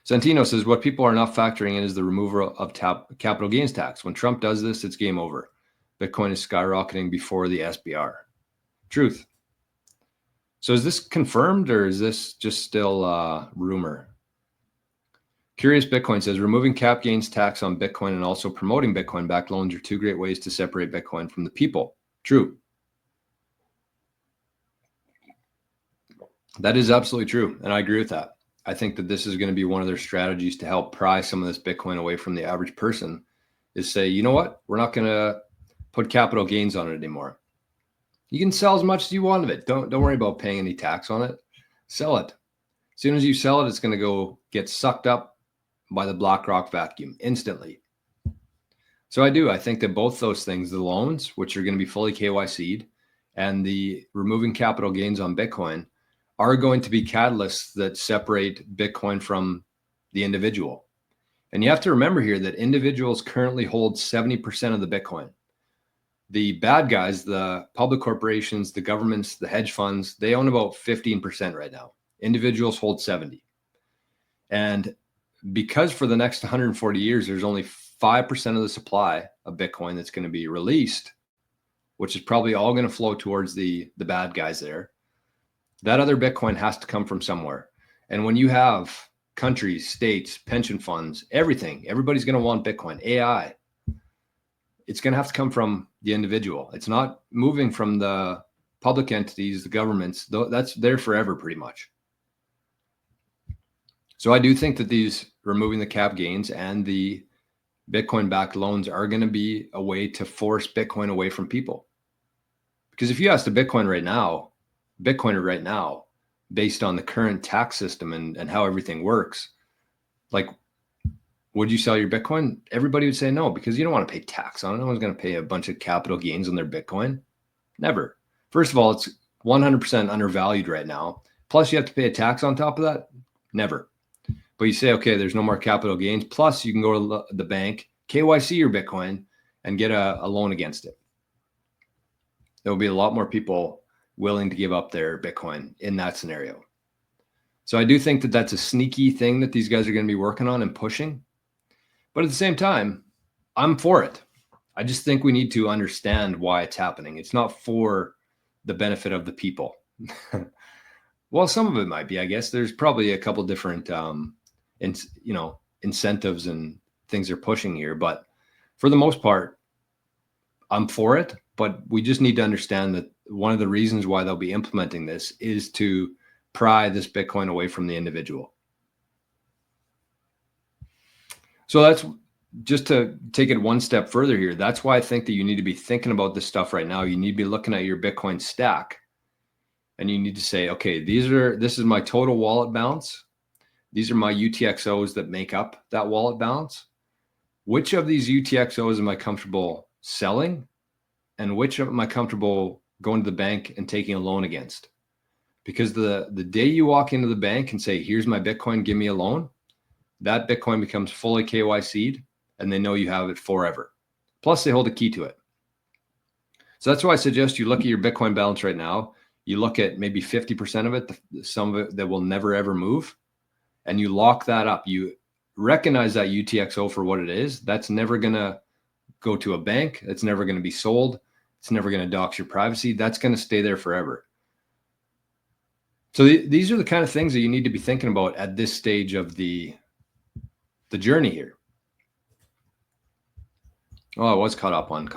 Santino says, what people are not factoring in is the removal of capital gains tax. When Trump does this, it's game over. Bitcoin is skyrocketing before the SBR. Truth. So is this confirmed or is this just still rumor? Curious Bitcoin says, removing cap gains tax on Bitcoin and also promoting Bitcoin-backed loans are two great ways to separate Bitcoin from the people. True. That is absolutely true. And I agree with that. I think that this is going to be one of their strategies to help pry some of this Bitcoin away from the average person, is say, you know what? We're not going to put capital gains on it anymore. You can sell as much as you want of it. Don't worry about paying any tax on it. Sell it. As soon as you sell it, it's going to go get sucked up by the BlackRock vacuum instantly. So I think that both those things, the loans, which are going to be fully KYC'd, and the removing capital gains on Bitcoin, are going to be catalysts that separate Bitcoin from the individual. And you have to remember here that individuals currently hold 70% of the Bitcoin. The bad guys, the public corporations, the governments, the hedge funds, they own about 15% right now. Individuals hold 70. And because for the next 140 years, there's only 5% of the supply of Bitcoin that's going to be released, which is probably all going to flow towards the bad guys there. That other Bitcoin has to come from somewhere. And when you have countries, states, pension funds, everything, everybody's going to want Bitcoin, AI. It's going to have to come from the individual. It's not moving from the public entities, the governments. That's there forever pretty much. So I do think that these removing the cap gains and the Bitcoin-backed loans are going to be a way to force Bitcoin away from people. Because if you ask a Bitcoiner right now, based on the current tax system and how everything works, like, would you sell your Bitcoin? Everybody would say no, because you don't want to pay tax on it. No one's going to pay a bunch of capital gains on their Bitcoin. Never. First of all, it's 100% undervalued right now. Plus, you have to pay a tax on top of that. Never. But you say, okay, there's no more capital gains. Plus, you can go to the bank, KYC your Bitcoin, and get a loan against it. There will be a lot more people willing to give up their Bitcoin in that scenario. So I do think that that's a sneaky thing that these guys are going to be working on and pushing. But at the same time, I'm for it. I just think we need to understand why it's happening. It's not for the benefit of the people. Well, some of it might be, I guess. There's probably a couple different, incentives and things they're pushing here. But for the most part, I'm for it. But we just need to understand that one of the reasons why they'll be implementing this is to pry this Bitcoin away from the individual. So that's just to take it one step further here. That's why I think that you need to be thinking about this stuff right now. You need to be looking at your Bitcoin stack, and you need to say, okay, this is my total wallet balance. These are my UTXOs that make up that wallet balance. Which of these UTXOs am I comfortable selling? And which am I comfortable going to the bank and taking a loan against? Because the day you walk into the bank and say, here's my Bitcoin, give me a loan, that Bitcoin becomes fully KYC'd and they know you have it forever. Plus, they hold a key to it. So that's why I suggest you look at your Bitcoin balance right now. You look at maybe 50% of it, some of it that will never, ever move, and you lock that up. You recognize that UTXO for what it is. That's never going to go to a bank. It's never going to be sold. It's never going to dox your privacy. That's going to stay there forever. So these are the kind of things that you need to be thinking about at this stage of the journey here. Oh, I was caught up on